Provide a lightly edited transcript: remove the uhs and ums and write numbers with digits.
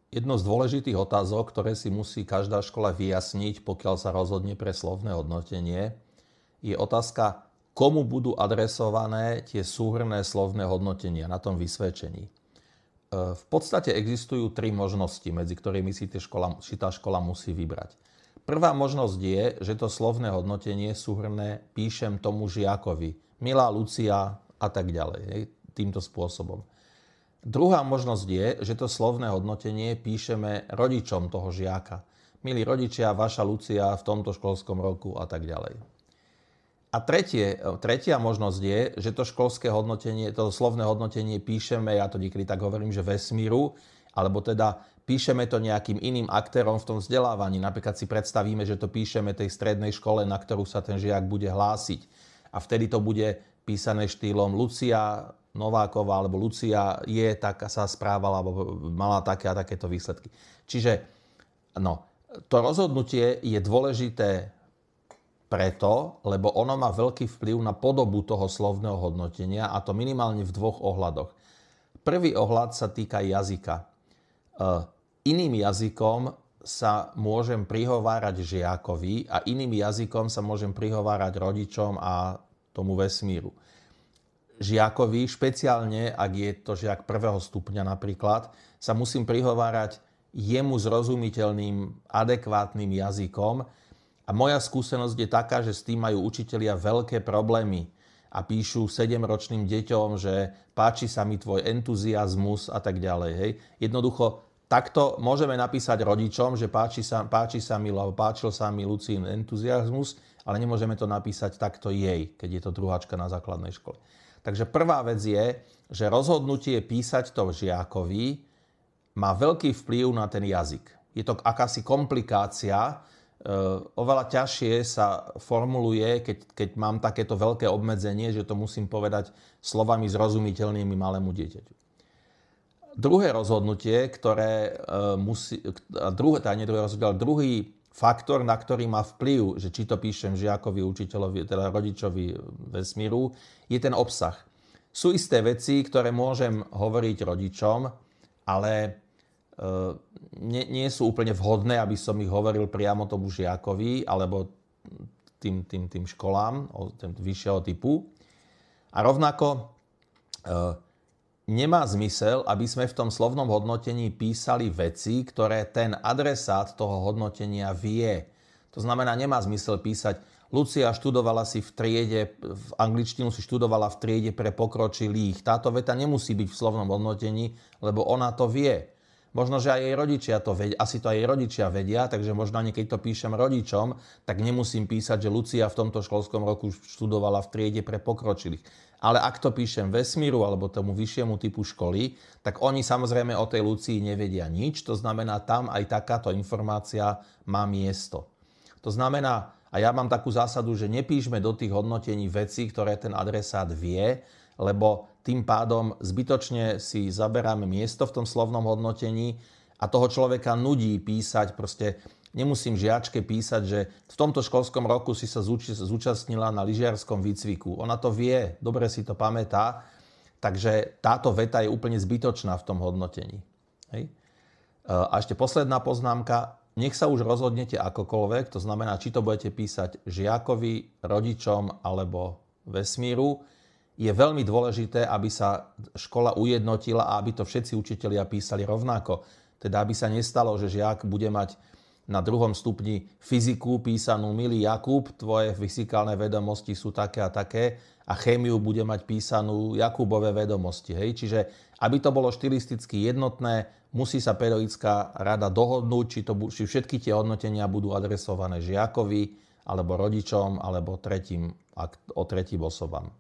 Jednou z dôležitých otázok, ktoré si musí každá škola vyjasniť, pokiaľ sa rozhodne pre slovné hodnotenie, je otázka, komu budú adresované tie súhrnné slovné hodnotenia na tom vysvedčení. V podstate existujú tri možnosti, medzi ktorými si tá škola musí vybrať. Prvá možnosť je, že to slovné hodnotenie súhrnné píšem tomu žiakovi. Milá Lucia a tak ďalej, týmto spôsobom. Druhá možnosť je, že to slovné hodnotenie píšeme rodičom toho žiaka. Milí rodičia, vaša Lucia v tomto školskom roku a tak ďalej. A tretia možnosť je, že to školské hodnotenie, to slovné hodnotenie píšeme, ja to niekedy tak hovorím, že vesmíru, alebo teda píšeme to nejakým iným aktérom v tom vzdelávaní. Napríklad si predstavíme, že to píšeme tej strednej škole, na ktorú sa ten žiak bude hlásiť. A vtedy to bude písané štýlom Lucia Nováková, alebo Lucia sa správala, alebo mala také a takéto výsledky. Čiže to rozhodnutie je dôležité preto, lebo ono má veľký vplyv na podobu toho slovného hodnotenia, a to minimálne v dvoch ohľadoch. Prvý ohľad sa týka jazyka. Iným jazykom sa môžem prihovárať žiakovi a iným jazykom sa môžem prihovárať rodičom a tomu vesmíru. Žiakovi, špeciálne ak je to žiak prvého stupňa napríklad, sa musím prihovárať jemu zrozumiteľným, adekvátnym jazykom. A moja skúsenosť je taká, že s tým majú učitelia veľké problémy a píšu 7-ročným deťom, že páči sa mi tvoj entuziazmus a tak ďalej. Hej. Jednoducho, takto môžeme napísať rodičom, že páčil sa mi Lucín entuziazmus, ale nemôžeme to napísať takto jej, keď je to druháčka na základnej škole. Takže prvá vec je, že rozhodnutie písať to žiakovi má veľký vplyv na ten jazyk. Je to akási komplikácia, oveľa ťažšie sa formuluje, keď mám takéto veľké obmedzenie, že to musím povedať slovami zrozumiteľnými malému dieťaťu. Druhé rozhodnutie, druhý faktor, na ktorý má vplyv, že či to píšem žiakovi, učiteľovi, teda rodičovi vesmíru, je ten obsah. Sú isté veci, ktoré môžem hovoriť rodičom, ale nie sú úplne vhodné, aby som ich hovoril priamo tomu žiakovi alebo tým školám vyššieho typu. A rovnako nemá zmysel, aby sme v tom slovnom hodnotení písali veci, ktoré ten adresát toho hodnotenia vie. To znamená, nemá zmysel písať Lucia študovala si v triede, v angličtinu si študovala v triede pre pokročilých. Táto veta nemusí byť v slovnom hodnotení, lebo ona to vie. Možno, že aj jej rodičia to vedia, asi to aj jej rodičia vedia, takže možno ani keď to píšem rodičom, tak nemusím písať, že Lucia v tomto školskom roku študovala v triede pre pokročilých. Ale ak to píšem vesmíru alebo tomu vyššiemu typu školy, tak oni samozrejme o tej Lucii nevedia nič, to znamená, tam aj takáto informácia má miesto. To znamená, a ja mám takú zásadu, že nepíšme do tých hodnotení veci, ktoré ten adresát vie, lebo tým pádom zbytočne si zaberáme miesto v tom slovnom hodnotení a toho človeka nudí písať. Proste nemusím žiačke písať, že v tomto školskom roku si sa zúčastnila na lyžiarskom výcviku. Ona to vie, dobre si to pamätá, takže táto veta je úplne zbytočná v tom hodnotení. Hej. A ešte posledná poznámka. Nech sa už rozhodnete akokoľvek, to znamená, či to budete písať žiakovi, rodičom alebo vesmíru, je veľmi dôležité, aby sa škola ujednotila a aby to všetci učitelia písali rovnako. Teda aby sa nestalo, že žiak bude mať na 2. stupni fyziku písanú milý Jakub, tvoje fyzikálne vedomosti sú také a také, a chémiu bude mať písanú Jakubové vedomosti. Hej? Čiže aby to bolo štilisticky jednotné, musí sa pedagogická rada dohodnúť, či všetky tie hodnotenia budú adresované žiakovi, alebo rodičom, alebo tretím osobám.